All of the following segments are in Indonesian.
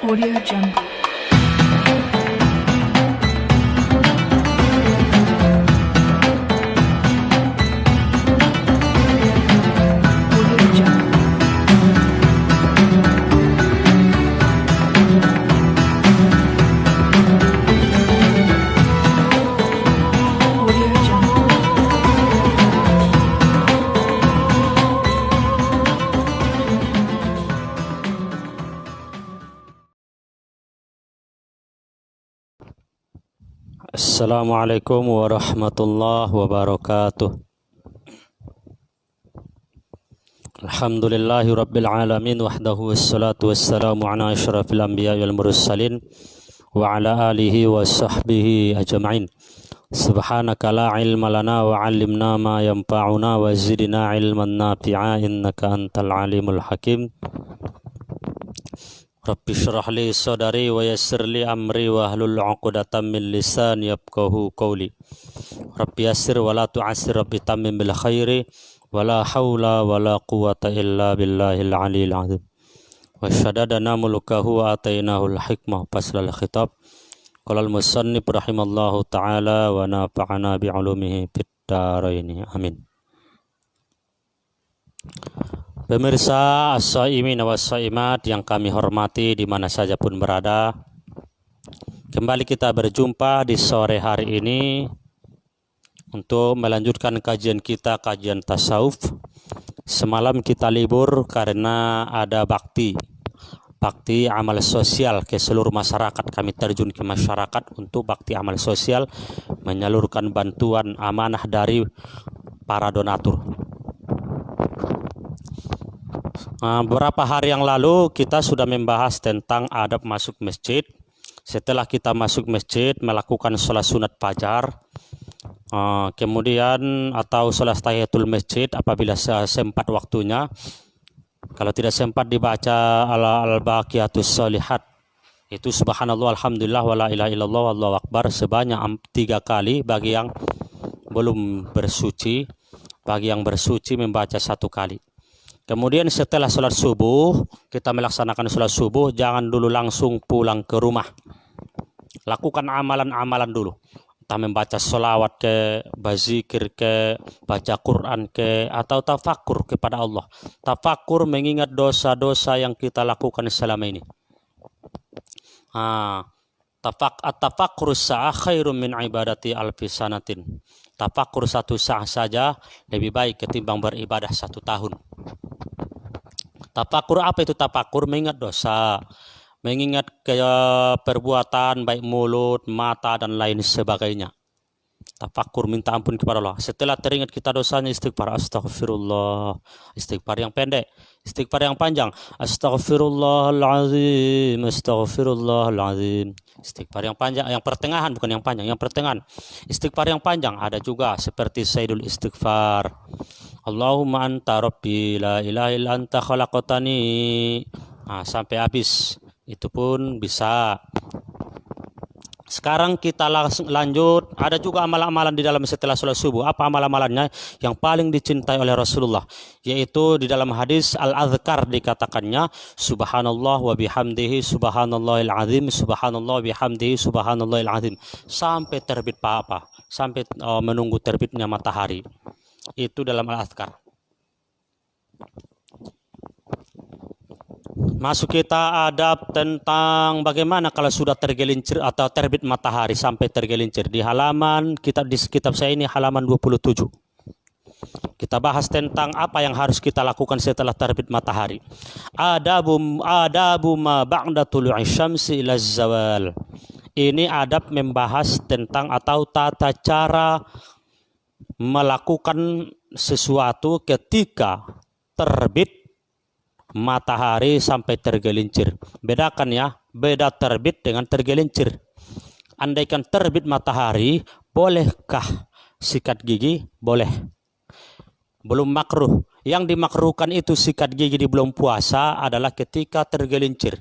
Audio Jungle. Audio Jungle. Audio Jungle. Assalamualaikum warahmatullahi wabarakatuh. Alhamdulillahi rabbil alamin wahdahu wassalatu wassalamu ala asyrafil anbiya wal mursalin wa ala alihi wa sahbihi ajma'in. Subhanaka la ilma lana wa 'allimna ma yanfa'una wa zidna ilman nafi'a innaka antal alimul hakim. Rabbi syrah li sadari wa yassir li amri wa hlul 'uqdatam min lisani yafqahu qawli. Rabbi yassir wa la tu'assir, rabbi tammim bil khairi wa la haula wa la quwata illa billahil aliyil azim. Wa syadadana mulkahu wa atainahu al hikmah faslal khitab. Qala al musannif rahimallahu ta'ala wa nafa'ana bi 'ulumihi fid dharain. Amin. Pemirsa as-shaimin was-shaimat yang kami hormati di mana saja pun berada, kembali kita berjumpa di sore hari ini untuk melanjutkan kajian kita, kajian tasawuf. Semalam kita libur karena ada bakti amal sosial ke seluruh masyarakat. Kami terjun ke masyarakat untuk bakti amal sosial, menyalurkan bantuan amanah dari para donatur. Beberapa hari yang lalu kita sudah membahas tentang adab masuk masjid. Setelah kita masuk masjid, melakukan sholat sunat fajar, kemudian atau sholat tahiyatul masjid apabila sempat waktunya. Kalau tidak sempat dibaca al-baqiyatus sholihat, itu subhanallah alhamdulillah wala ilaha illallah wallahu akbar sebanyak 3 kali bagi yang belum bersuci. Bagi yang bersuci membaca 1 kali. Kemudian setelah sholat subuh, kita melaksanakan sholat subuh, jangan dulu langsung pulang ke rumah. Lakukan amalan-amalan dulu. Entah membaca sholawat ke, bazikir ke, baca Quran ke, atau tafakur kepada Allah. Tafakur mengingat dosa-dosa yang kita lakukan selama ini. Tafakur sa'ah khairum min ibadati alfi sanatin. Tafakur 1 saat saja lebih baik ketimbang beribadah 1 tahun. Tafakur apa itu tafakur? Mengingat dosa, mengingat perbuatan baik mulut, mata dan lain sebagainya. Tafakur minta ampun kepada Allah. Setelah teringat kita dosanya, istighfar, astaghfirullah. Istighfar yang pendek, istighfar yang panjang, astaghfirullahalazim, astaghfirullahalazim. Istighfar yang panjang, yang pertengahan, bukan yang panjang, yang pertengahan. Istighfar yang panjang ada juga seperti Sayyidul Istighfar. Allahumma anta rabbi la ilaha illa anta khalaqtani. Sampai habis. Itu pun bisa. Sekarang kita langsung lanjut. Ada juga amalan-amalan di dalam setelah sholat subuh. Apa amalan-amalannya yang paling dicintai oleh Rasulullah? Yaitu di dalam hadis Al-Adhkar dikatakannya, subhanallah wa bihamdihi subhanallahil azim, subhanallah wa bihamdihi subhanallahil azim. Sampai terbit apa? Sampai menunggu terbitnya matahari. Itu dalam Al-Adhkar. Masuk kita adab tentang bagaimana kalau sudah tergelincir atau terbit matahari sampai tergelincir. Di halaman di kitab saya ini halaman 27. Kita bahas tentang apa yang harus kita lakukan setelah terbit matahari. Adabu ma ba'da tulu'i syamsi ila zawal. Ini adab membahas tentang atau tata cara melakukan sesuatu ketika terbit matahari sampai tergelincir. Bedakan ya, beda terbit dengan tergelincir. Andaikan terbit matahari, bolehkah sikat gigi? Boleh. Belum makruh. Yang dimakruhkan itu sikat gigi di bulan puasa adalah ketika tergelincir.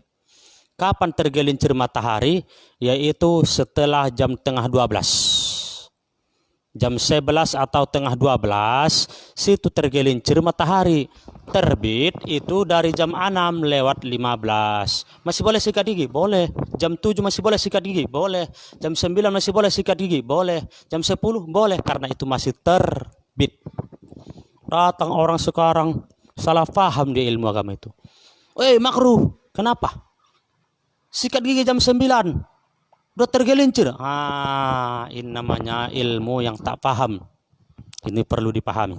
Kapan tergelincir matahari? Yaitu setelah jam tengah 12. jam 11 atau tengah 12 situ tergelincir matahari. Terbit itu dari jam 6 lewat 15. Masih boleh sikat gigi? Boleh. Jam 7 masih boleh sikat gigi? Boleh. Jam 9 masih boleh sikat gigi? Boleh. Jam 10 boleh, karena itu masih terbit. Datang orang sekarang salah paham di ilmu agama itu. Makruh. Kenapa? Sikat gigi jam 9 udah tergelincir. Ini namanya ilmu yang tak paham. Ini perlu dipahami.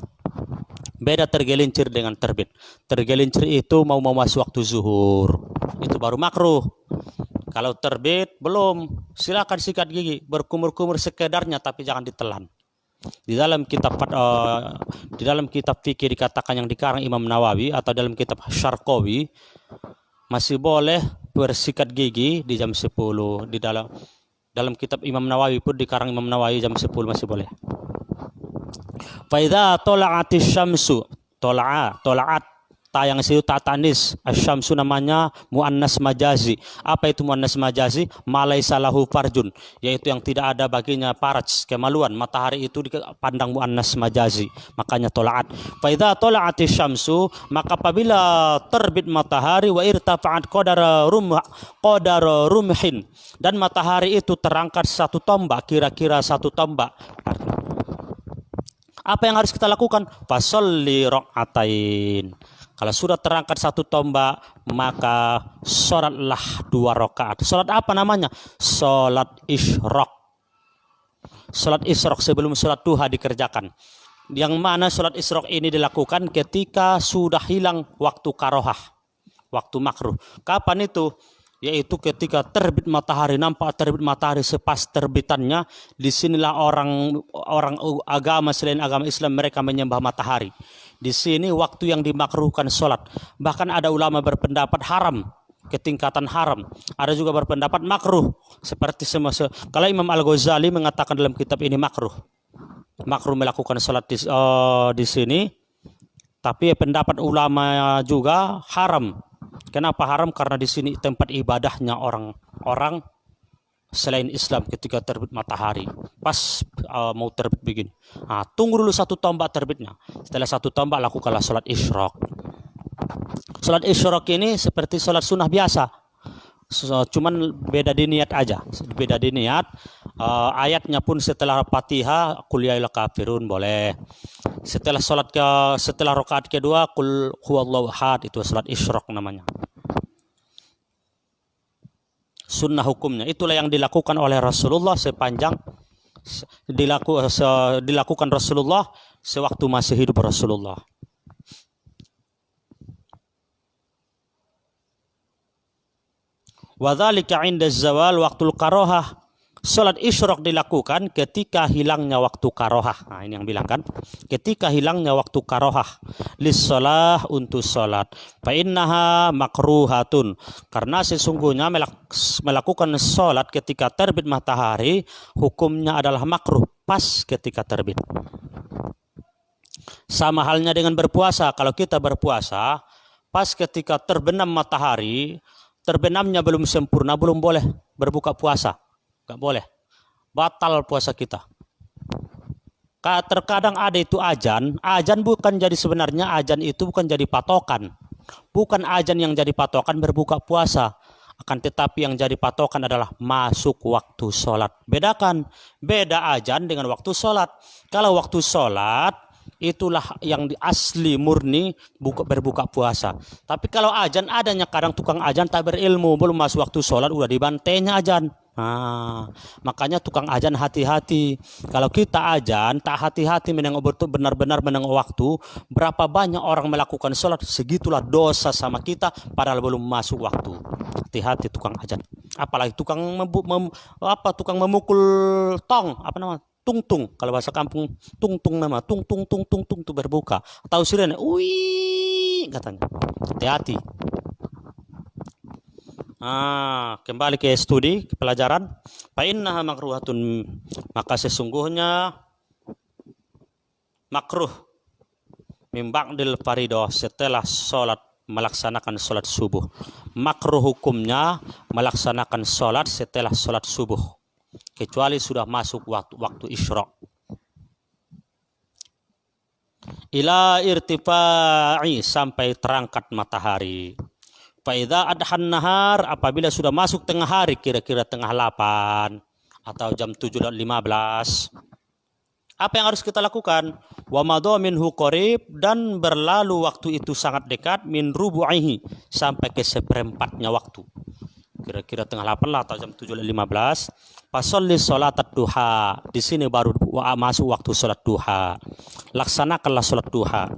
Beda tergelincir dengan terbit. Tergelincir itu mau masuk waktu zuhur, itu baru makruh. Kalau terbit belum, silakan sikat gigi, berkumur-kumur sekedarnya, tapi jangan ditelan. Di dalam kitab fikih dikatakan, yang dikarang Imam Nawawi atau dalam kitab Syarqawi, masih boleh bersikat gigi di jam 10. Di dalam kitab Imam Nawawi pun dikarang Imam Nawawi jam 10 masih boleh. Faidha tola'atis syamsu, tola'at ta yang situ ta tanis, asyamsu namanya muannas majazi. Apa itu muannas majazi? Malaisa lahu farjun, yaitu yang tidak ada baginya faraj, kemaluan. Matahari itu dipandang muannas majazi, makanya tola'at. Faidha tola'atis syamsu, maka apabila terbit matahari, wa irtafa'at qadara rumhin, dan matahari itu terangkat 1 tombak, kira-kira 1 tombak. Apa yang harus kita lakukan? Fasolli rok'atain. Kalau sudah terangkat 1 tombak, maka sholatlah 2 rakaat. Sholat apa namanya? Sholat isyraq. Sholat isyraq sebelum sholat duha dikerjakan. Yang mana sholat isyraq ini dilakukan ketika sudah hilang waktu karohah, waktu makruh. Kapan itu? Yaitu ketika terbit matahari, nampak terbit matahari sepas terbitannya. Disinilah orang agama selain agama Islam mereka menyembah matahari. Di sini waktu yang dimakruhkan sholat. Bahkan ada ulama berpendapat haram, ketingkatan haram. Ada juga berpendapat makruh. Seperti kalau Imam Al-Ghazali mengatakan dalam kitab ini makruh melakukan sholat di sini. Tapi pendapat ulama juga haram. Kenapa haram? Karena di sini tempat ibadahnya orang selain Islam ketika terbit matahari. Pas mau terbit begini. Tunggu dulu 1 tombak terbitnya. Setelah 1 tombak lakukanlah sholat isyraq. Sholat isyraq ini seperti sholat sunnah biasa. Cuman beda di niat aja. Beda di niat. Ayatnya pun setelah Fatihah qul ya ayyuhal kafirun boleh. Setelah rakaat kedua qul huwallahu ahad, itu salat isyraq namanya. Sunnah hukumnya itulah yang dilakukan oleh Rasulullah sepanjang dilakukan Rasulullah sewaktu masih hidup Rasulullah. Wa dzalika 'inda zawal waqtul karohah. Salat isyraq dilakukan ketika hilangnya waktu karohah. Ini yang bilang kan, ketika hilangnya waktu karohah lis-shalah, untuk salat. Fa innaha makruhatun, karena sesungguhnya melakukan salat ketika terbit matahari hukumnya adalah makruh pas ketika terbit. Sama halnya dengan berpuasa. Kalau kita berpuasa pas ketika terbenam matahari, terbenamnya belum sempurna, belum boleh berbuka puasa. Gak boleh, batal puasa kita. Terkadang ada itu azan bukan jadi, sebenarnya azan itu bukan jadi patokan. Bukan azan yang jadi patokan berbuka puasa. Akan tetapi yang jadi patokan adalah masuk waktu sholat. Bedakan, beda azan dengan waktu sholat. Kalau waktu sholat itulah yang asli murni berbuka puasa. Tapi kalau azan adanya, kadang tukang azan tak berilmu, belum masuk waktu sholat udah dibantainya azan. Makanya tukang azan hati-hati. Kalau kita azan tak hati-hati benar-benar menengok waktu, berapa banyak orang melakukan sholat, segitulah dosa sama kita padahal belum masuk waktu. Hati-hati tukang azan. Apalagi tukang memukul tong, apa nama? Tung-tung, kalau bahasa kampung tung-tung nama, tung-tung tuh berbuka. Atau sirene, wih katanya. Hati-hati. Kembali ke studi, ke pelajaran. Fa innaha makruhatun, maka sesungguhnya makruh min ba'dil faridah, setelah melaksanakan sholat subuh. Makruh hukumnya melaksanakan sholat setelah sholat subuh, kecuali sudah masuk waktu isyraq. ila irtifa'i sampai terangkat matahari. Fa idza adhan nahar apabila sudah masuk tengah hari kira-kira tengah 8 atau jam 7.15. Apa yang harus kita lakukan? Wa madha minhu qarib dan berlalu waktu itu sangat dekat min rubu'ihi sampai ke seperempatnya waktu. Kira-kira tengah 8 lah atau jam 7.15. Fasolli sholat duha. Di sini baru masuk waktu sholat duha. Laksanakanlah sholat duha.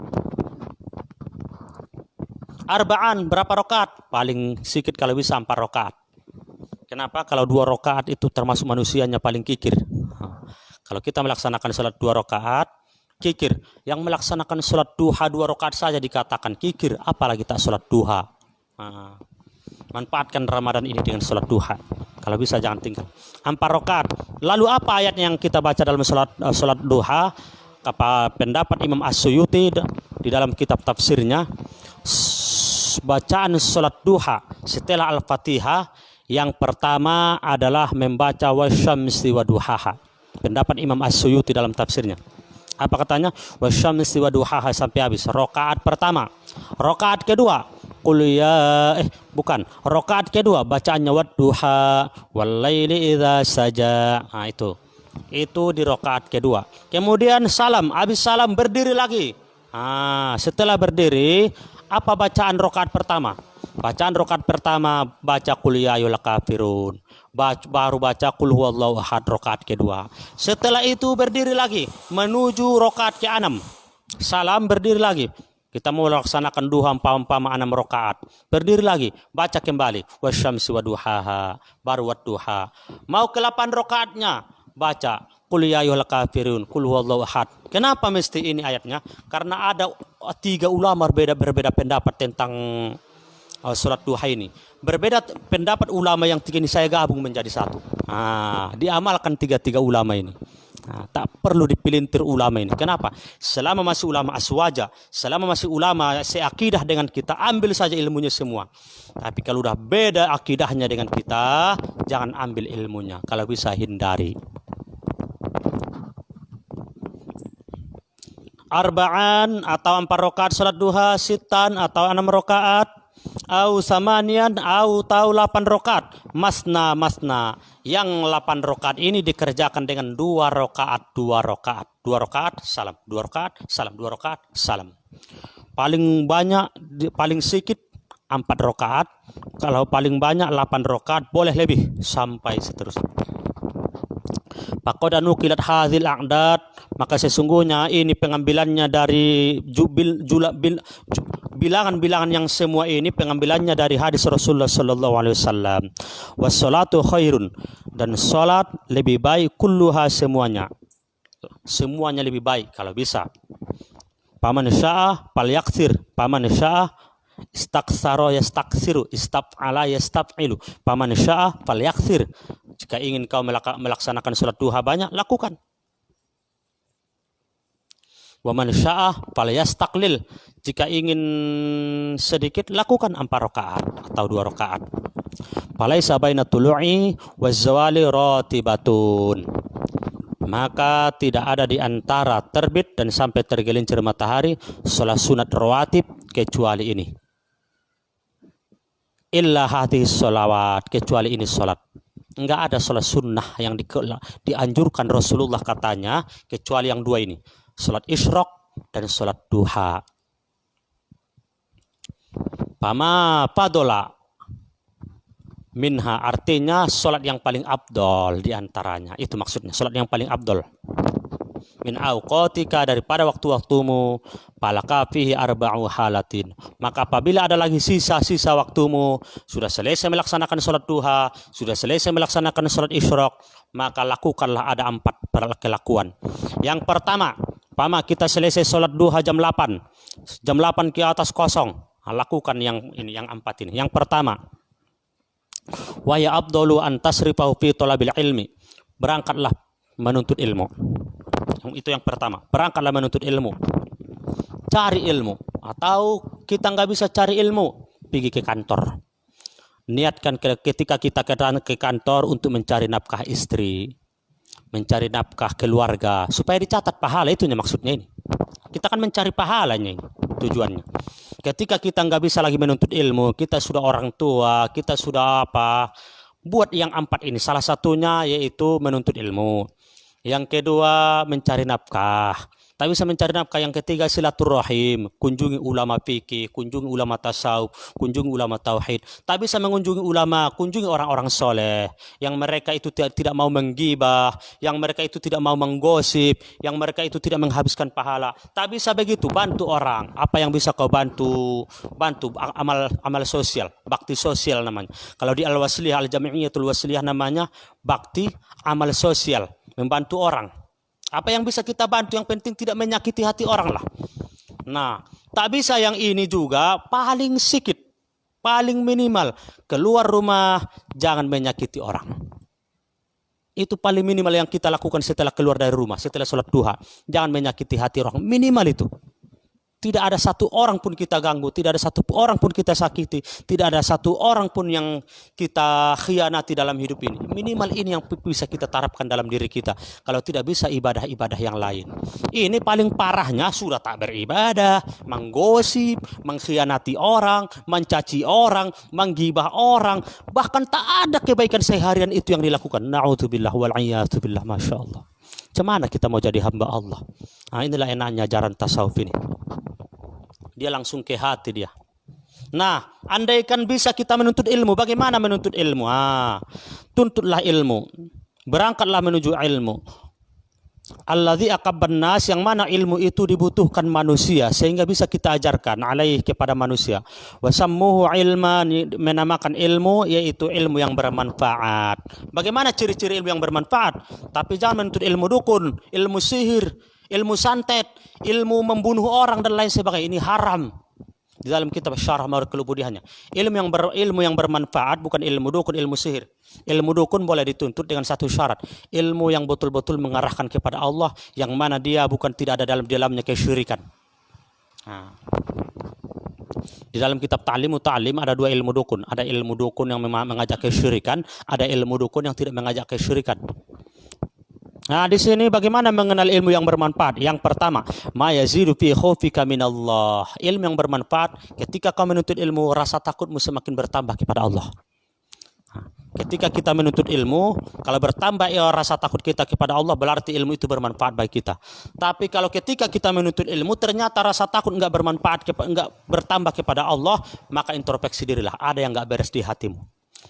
Arba'an berapa rakaat? Paling sedikit kalau bisa 4 rakaat. Kenapa? Kalau 2 rakaat itu termasuk manusianya paling kikir. Kalau kita melaksanakan sholat 2 rakaat, kikir. Yang melaksanakan sholat duha 2 rakaat saja dikatakan kikir, apalagi tak sholat duha. Manfaatkan Ramadan ini dengan sholat duha. Kalau bisa jangan tinggal. 4 rakaat. Lalu apa ayat yang kita baca dalam sholat duha? Apa pendapat Imam As-Suyuti di dalam kitab tafsirnya? Bacaan sholat duha setelah Al-Fatihah yang pertama adalah membaca wasyamsi wa duhaha. Pendapat Imam As-Suyuti dalam tafsirnya. Apa katanya? Wasyamsi wa duhaha sampai habis. Rakaat pertama. Rakaat kedua, Rakaat kedua bacaannya wadduha walaili idza saja. Nah, itu di rakaat kedua. Kemudian salam, habis salam berdiri lagi. Setelah berdiri, apa bacaan rakaat pertama? Bacaan rakaat pertama baca qul ya ayyuhal kafirun. Baru baca qul huwallahu ahad rakaat kedua. Setelah itu berdiri lagi menuju rakaat ke-6. Salam berdiri lagi. Kita mau laksanakan duha umpama 6 rakaat. Berdiri lagi, baca kembali wasyamsi waduhaha, baru wadduha. Mau ke 8 rakaatnya, baca qul ya ayyuhal kafirun, qul huwallahu ahad. Kenapa mesti ini ayatnya? Karena ada 3 ulama berbeda pendapat tentang surat duha ini. Berbeda pendapat ulama yang 3 ini saya gabung menjadi 1. Diamalkan 3 ulama ini. Tak perlu dipelintir ulama ini. Kenapa? Selama masih ulama aswaja, selama masih ulama seakidah dengan kita, ambil saja ilmunya semua. Tapi kalau udah beda akidahnya dengan kita, jangan ambil ilmunya. Kalau bisa hindari. Arba'an atau 4 rakaat salat duha, sitan atau 6 rakaat, au samanian au tahu 8 rakaat, masna. Yang 8 rakaat ini dikerjakan dengan 2 rakaat, 2 rakaat salam, 2 rakaat salam, 2 rakaat salam. Paling banyak, paling sedikit 4 rakaat. Kalau paling banyak 8 rakaat, boleh lebih sampai seterusnya. Faqad nuqilat hadzal a'dad, maka sesungguhnya ini pengambilannya dari bilangan-bilangan yang semua ini pengambilannya dari hadis Rasulullah sallallahu alaihi wasallam. Wassalatu khairun, dan salat lebih baik kulluha semuanya lebih baik kalau bisa. Paman syaa falyaktsir, paman syaa istaktsara yastaksiru, istaf'ala yastaf'ilu. Paman syaa falyaktsir. Jika ingin kau melaksanakan salat duha banyak, lakukan. Wa man syaa falyastaqlil. Jika ingin sedikit, lakukan 4 rakaat atau 2 rakaat. Falaisa baina tulu'i waz zawali ratibatun. Maka tidak ada di antara terbit dan sampai tergelincir matahari salat sunat rawatib kecuali ini. Illa hadhihi sholawat, kecuali ini salat. Enggak ada salat sunnah yang dianjurkan Rasulullah katanya kecuali yang 2 ini. Salat isyraq dan salat duha. Pama padola minha, artinya salat yang paling afdol di antaranya. Itu maksudnya, salat yang paling afdol. Min auqatika, daripada waktu-waktumu, palaka fihi arba'u halatin. Maka apabila ada lagi sisa-sisa waktumu, sudah selesai melaksanakan salat duha, sudah selesai melaksanakan salat isyraq, maka lakukanlah ada 4 perlakuan. Yang pertama, kita selesai salat duha jam 8. Jam 8 ke atas kosong. Lakukan yang 4 ini. Yang pertama, wa ya afdalu an tasrifahu fi talabil ilmi. Berangkatlah menuntut ilmu. Itu yang pertama, berangkatlah menuntut ilmu. Cari ilmu. Atau kita nggak bisa cari ilmu, pergi ke kantor. Niatkan ketika kita ke kantor untuk mencari nafkah istri, mencari nafkah keluarga, supaya dicatat pahala, itunya maksudnya ini. Kita kan mencari pahalanya tujuannya. Ketika kita nggak bisa lagi menuntut ilmu, kita sudah orang tua, kita sudah apa, buat yang 4 ini. Salah satunya yaitu menuntut ilmu. Yang kedua mencari nafkah. Tak bisa mencari nafkah. Yang ketiga silaturahim, kunjungi ulama fikih, kunjungi ulama tasawuf, kunjungi ulama tauhid. Tak bisa mengunjungi ulama, kunjungi orang-orang soleh yang mereka itu tidak mau menggibah, yang mereka itu tidak mau menggosip, yang mereka itu tidak menghabiskan pahala. Tak bisa begitu. Bantu orang. Apa yang bisa kau bantu? Bantu amal sosial, bakti sosial namanya. Kalau di Al-Wasliyah, Al-Jami'iyatul Wasliyah namanya bakti amal sosial, membantu orang. Apa yang bisa kita bantu, yang penting tidak menyakiti hati orang lah. Nah, tak bisa yang ini juga, paling sedikit, paling minimal, keluar rumah jangan menyakiti orang. Itu paling minimal yang kita lakukan setelah keluar dari rumah, setelah sholat duha. Jangan menyakiti hati orang, minimal itu. Tidak ada satu orang pun kita ganggu, tidak ada satu orang pun kita sakiti, tidak ada satu orang pun yang kita khianati dalam hidup ini. Minimal ini yang bisa kita terapkan dalam diri kita. Kalau tidak bisa, ibadah-ibadah yang lain. Ini paling parahnya sudah tak beribadah, menggosip, mengkhianati orang, mencaci orang, menggibah orang. Bahkan tak ada kebaikan seharian itu yang dilakukan. Na'udzubillah wal'iyatubillah, Masya Allah. Cemana kita mau jadi hamba Allah? Nah, inilah enaknya ajaran tasawuf ini. Dia langsung ke hati dia. Nah, andaikan bisa kita menuntut ilmu, bagaimana menuntut ilmu? Tuntutlah ilmu. Berangkatlah menuju ilmu. Alladzi aqabban nas, yang mana ilmu itu dibutuhkan manusia sehingga bisa kita ajarkan alaih kepada manusia. Wasammuhu ilman, menamakan ilmu yaitu ilmu yang bermanfaat. Bagaimana ciri-ciri ilmu yang bermanfaat? Tapi jangan menuntut ilmu dukun, ilmu sihir, ilmu santet, ilmu membunuh orang dan lain sebagainya. Ini haram. Di dalam kitab Syarah Mawarid Kelubudihannya. Ilmu yang bermanfaat bukan ilmu dukun, ilmu sihir. Ilmu dukun boleh dituntut dengan satu syarat. Ilmu yang betul-betul mengarahkan kepada Allah, yang mana dia bukan tidak ada dalamnya kesyirikan. Di dalam kitab Ta'limu Ta'lim ada 2 ilmu dukun. Ada ilmu dukun yang mengajak kesyirikan, ada ilmu dukun yang tidak mengajak kesyirikan. Nah, di sini bagaimana mengenal ilmu yang bermanfaat? Yang pertama, ma yazidu fi khaufika minallah. Ilmu yang bermanfaat, ketika kau menuntut ilmu, rasa takutmu semakin bertambah kepada Allah. Ketika kita menuntut ilmu, kalau bertambah rasa takut kita kepada Allah, berarti ilmu itu bermanfaat bagi kita. Tapi kalau ketika kita menuntut ilmu, ternyata rasa takut enggak bermanfaat, enggak bertambah kepada Allah, maka introspeksi dirilah. Ada yang enggak beres di hatimu.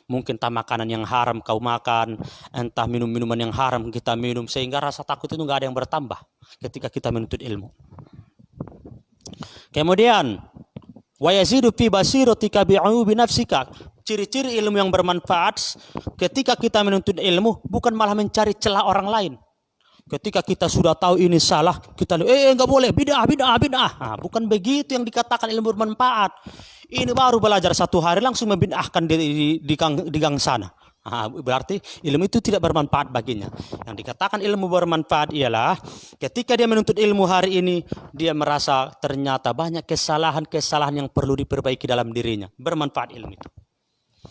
Mungkin entah makanan yang haram kau makan, entah minum-minuman yang haram kita minum, sehingga rasa takut itu enggak ada yang bertambah ketika kita menuntut ilmu. Kemudian, wa yazidu fi basiratika bi'uyubi nafsika. Ciri-ciri ilmu yang bermanfaat ketika kita menuntut ilmu bukan malah mencari celah orang lain. Ketika kita sudah tahu ini salah, kita enggak boleh, bid'ah. Bukan begitu yang dikatakan ilmu bermanfaat. Ini baru belajar 1 hari langsung membid'ahkan di gang sana. Berarti ilmu itu tidak bermanfaat baginya. Yang dikatakan ilmu bermanfaat ialah ketika dia menuntut ilmu hari ini, dia merasa ternyata banyak kesalahan-kesalahan yang perlu diperbaiki dalam dirinya. Bermanfaat ilmu itu.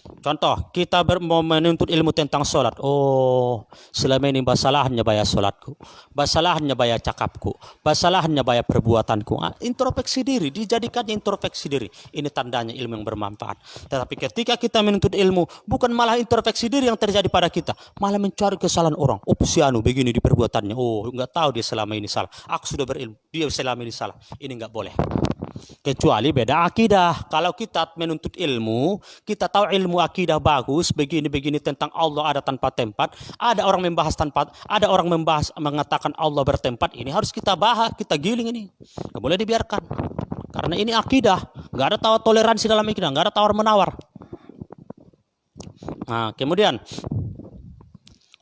Contoh, kita mau menuntut ilmu tentang solat. Oh, selama ini basalahannya bayar solatku, basalahannya bayar cakapku, basalahannya bayar perbuatanku. Introspeksi diri, dijadikannya introspeksi diri. Ini tandanya ilmu yang bermanfaat. Tetapi ketika kita menuntut ilmu, bukan malah introspeksi diri yang terjadi pada kita, malah mencari kesalahan orang. Oh, si anu begini di perbuatannya. Oh, enggak tahu dia selama ini salah. Aku sudah berilmu, dia selama ini salah. Ini enggak boleh. Kecuali beda akidah. Kalau kita menuntut ilmu, kita tahu ilmu akidah bagus, begini-begini tentang Allah ada tanpa tempat. Ada orang membahas ada orang mengatakan Allah bertempat. Ini harus kita bahas, kita giling ini. Nggak boleh dibiarkan. Karena ini akidah. Nggak ada tawar toleransi dalam akidah, nggak ada tawar menawar. Nah, kemudian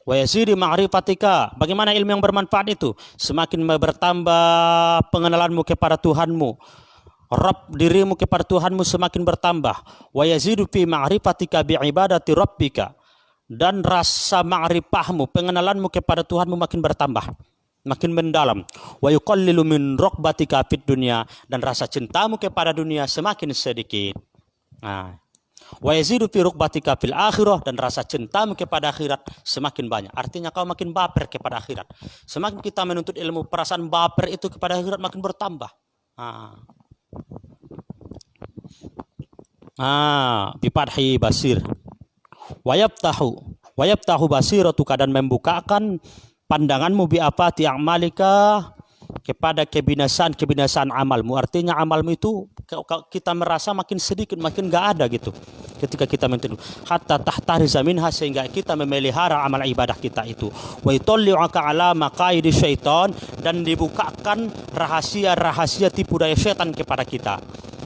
wa yazidi ma'rifatika. Bagaimana ilmu yang bermanfaat itu? Semakin bertambah pengenalanmu kepada Tuhanmu, Rabb dirimu kepada Tuhanmu semakin bertambah. Wa yazidu fi ma'rifatika bi'ibadati rabbika. Dan rasa ma'rifahmu, pengenalanmu kepada Tuhanmu makin bertambah, makin mendalam. Wa yuqallilu min raqbatika fid dunya. Dan rasa cintamu kepada dunia semakin sedikit. Nah, Wa yazidu fi rukbatika fil akhirah, dan rasa cintamu kepada akhirat semakin banyak. Artinya kau makin baper kepada akhirat. Semakin kita menuntut ilmu, perasaan baper itu kepada akhirat makin bertambah. Bipadhi basir. Wayabtahu basiratuka, dan membukakan pandanganmu biapati a'malika, kepada kebinasaan amalmu. Artinya amalmu itu kita merasa makin sedikit, makin gak ada gitu ketika kita menuntut. Hatta tahtariza minha, sehingga kita memelihara amal ibadah kita itu. Wa yutalli'uka ala maqaidi syaitan, dan dibukakan rahasia-rahasia tipu daya syaitan kepada kita.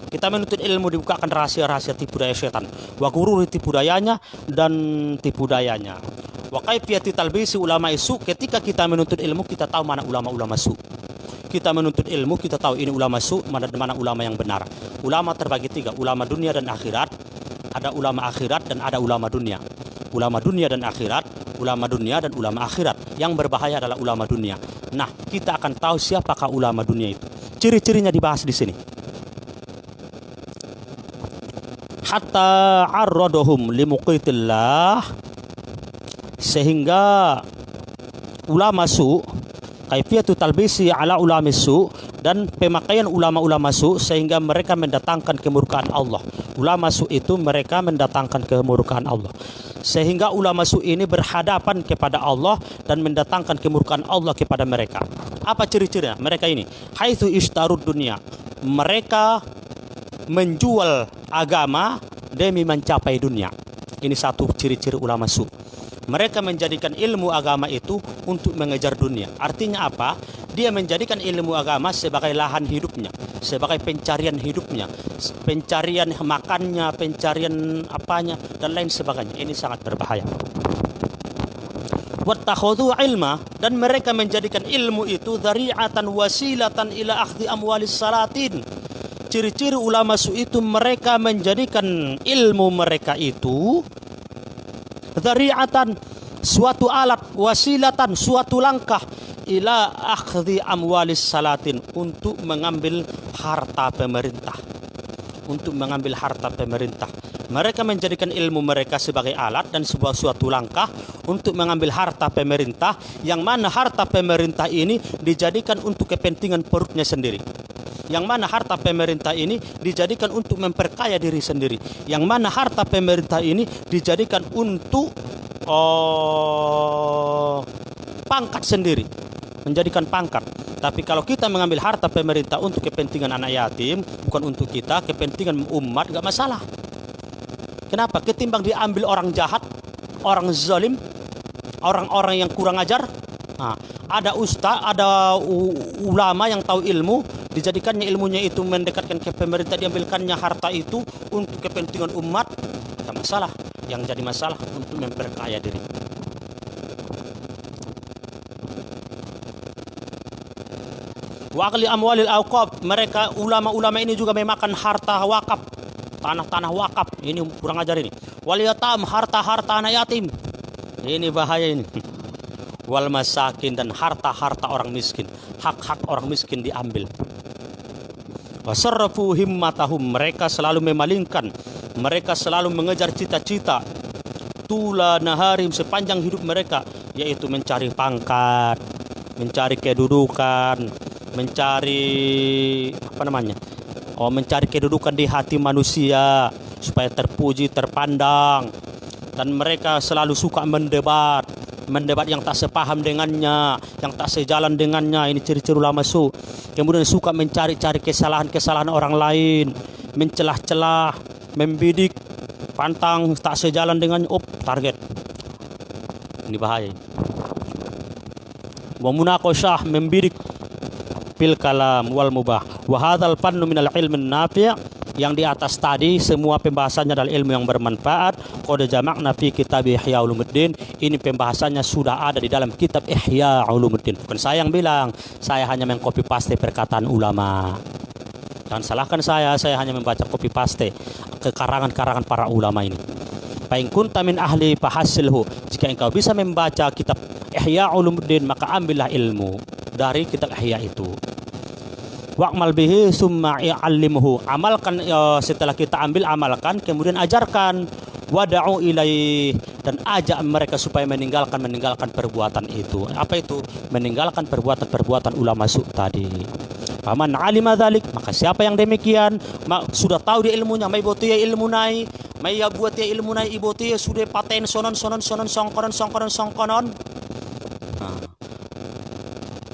Kita menuntut ilmu, dibukakan rahasia-rahasia tipu daya syaitan. Wa gururi, tipu dayanya dan tipu dayanya. Wa kaifiyati talbisi ulama isu, ketika kita menuntut ilmu kita tahu mana ulama-ulama su. Kita menuntut ilmu kita tahu ini ulama su, mana ulama yang benar. Ulama terbagi 3, ulama dunia dan akhirat. Ada ulama akhirat dan ada ulama dunia. Ulama dunia dan akhirat, ulama dunia dan ulama akhirat. Yang berbahaya adalah ulama dunia. Nah, kita akan tahu siapakah ulama dunia itu. Ciri-cirinya dibahas di sini. Hatta arradohum limuqitillah, sehingga ulama su, kaifiyatu talbisi ala ulama su, dan pemakaian ulama-ulama su, sehingga mereka mendatangkan kemurkaan Allah. Ulama su itu mereka mendatangkan kemurkaan Allah, sehingga ulama su ini berhadapan kepada Allah dan mendatangkan kemurkaan Allah kepada mereka. Apa ciri-cirinya? Mereka ini haitsu ishtarud dunia, mereka menjual agama demi mencapai dunia. Ini satu ciri-ciri ulama su. Mereka menjadikan ilmu agama itu untuk mengejar dunia. Artinya apa? Dia menjadikan ilmu agama sebagai lahan hidupnya, sebagai pencarian hidupnya, pencarian makannya, pencarian apanya, dan lain sebagainya. Ini sangat berbahaya. Wattakhadhu ilma, dan mereka menjadikan ilmu itu dhari'atan wasilatan ila akhdhi amwalis salatin. Ciri-ciri ulama su itu mereka menjadikan ilmu mereka itu dhari'atan, suatu alat, wasilatan, suatu langkah, ila akhdhi amwalis salatin, untuk mengambil harta pemerintah. Untuk mengambil harta pemerintah. Mereka menjadikan ilmu mereka sebagai alat dan sebuah suatu langkah untuk mengambil harta pemerintah, yang mana harta pemerintah ini dijadikan untuk kepentingan perutnya sendiri. Yang mana harta pemerintah ini dijadikan untuk memperkaya diri sendiri. Yang mana harta pemerintah ini dijadikan untuk pangkat sendiri, menjadikan pangkat. Tapi kalau kita mengambil harta pemerintah untuk kepentingan anak yatim, bukan untuk kita, kepentingan umat, nggak masalah. Kenapa? Ketimbang diambil orang jahat, orang zalim, orang-orang yang kurang ajar. Nah, ada ustaz, ada ulama yang tahu ilmu, dijadikannya ilmunya itu mendekatkan ke pemerintah, diambilkannya harta itu untuk kepentingan umat, tidak masalah. Yang jadi masalah untuk memperkaya diri. Wa akli amwalil awqaf, mereka ulama-ulama ini juga memakan harta wakaf, tanah-tanah wakaf. Ini kurang ajar ini. Wal yatam, harta-harta anak yatim. Ini bahaya ini. Wal masakin, dan harta-harta orang miskin, hak-hak orang miskin diambil. Wasarrafu himmatahum, mereka selalu memalingkan, mereka selalu mengejar cita-cita tula naharim, sepanjang hidup mereka, yaitu mencari pangkat, mencari kedudukan, mencari mencari kedudukan di hati manusia supaya terpuji, terpandang. Dan mereka selalu suka mendebat yang tak sepaham dengannya, yang tak sejalan dengannya. Ini ciri-ciri ulama su. Kemudian suka mencari-cari kesalahan-kesalahan orang lain, mencelah-celah, membidik, pantang, tak sejalan dengannya, target. Ini bahaya. Wa munaqashah, membidik fil kalam wal mubah. Wa hadzal fannu minal ilmin nafi', yang di atas tadi semua pembahasannya adalah ilmu yang bermanfaat. Qad jama'na fi kitab Ihya Ulumuddin, ini pembahasannya sudah ada di dalam kitab Ihya Ulumuddin. Bukan saya yang bilang, saya hanya mengcopy paste perkataan ulama. Jangan salahkan saya hanya membaca copy paste ke karangan-karangan para ulama ini. Fa in kunta min ahli fahasilhu, jika engkau bisa membaca kitab Ihya Ulumuddin, maka ambillah ilmu dari kitab Ihya itu. Wa'mal bihi summa i'allimhu. Amalkan, setelah kita ambil, amalkan, kemudian ajarkan. Wada'u ilaih, dan ajak mereka supaya meninggalkan perbuatan itu. Apa itu? Meninggalkan perbuatan ulah masuk tadi. Faman alima dzalik, maka siapa yang demikian sudah tahu dia ilmunya, mai botu ya ilmu nai, mai ya buat ya ilmu nai ibotu ya sudah paten sonon songkonon.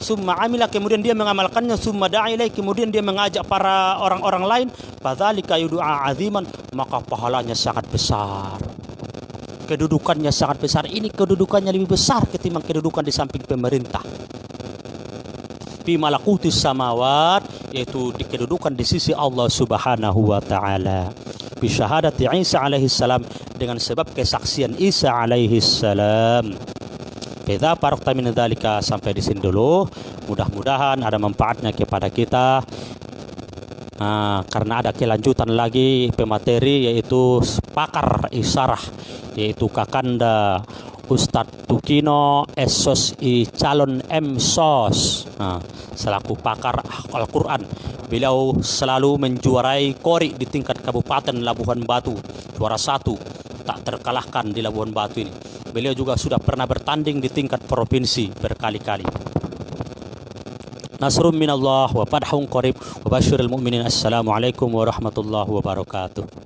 Summa amila, kemudian dia mengamalkannya, summa da'ilai, kemudian dia mengajak para orang-orang lain, fadzalika yud'a aziman, maka pahalanya sangat besar. Kedudukannya sangat besar. Ini kedudukannya lebih besar ketimbang kedudukan di samping pemerintah. Fi malakutis samawat, yaitu di kedudukan di sisi Allah Subhanahu wa taala. Bi syahadati Isa alaihi salam, dengan sebab kesaksian Isa alaihi salam. Kita parokta min dzalika, sampai di sini dulu. Mudah-mudahan ada manfaatnya kepada kita. Karena ada kelanjutan lagi pemateri, yaitu pakar isyarah, yaitu Kakanda Ustadz Tukino Esos I calon MSOS, selaku pakar Al-Quran. Beliau selalu menjuarai kori di tingkat Kabupaten Labuhan Batu, juara 1, tak terkalahkan di Labuhan Batu ini. Beliau juga sudah pernah bertanding di tingkat provinsi berkali-kali. Nasrun minallah wa fathun qarib wa basyiril mu'minin. Assalamualaikum warahmatullahi wabarakatuh.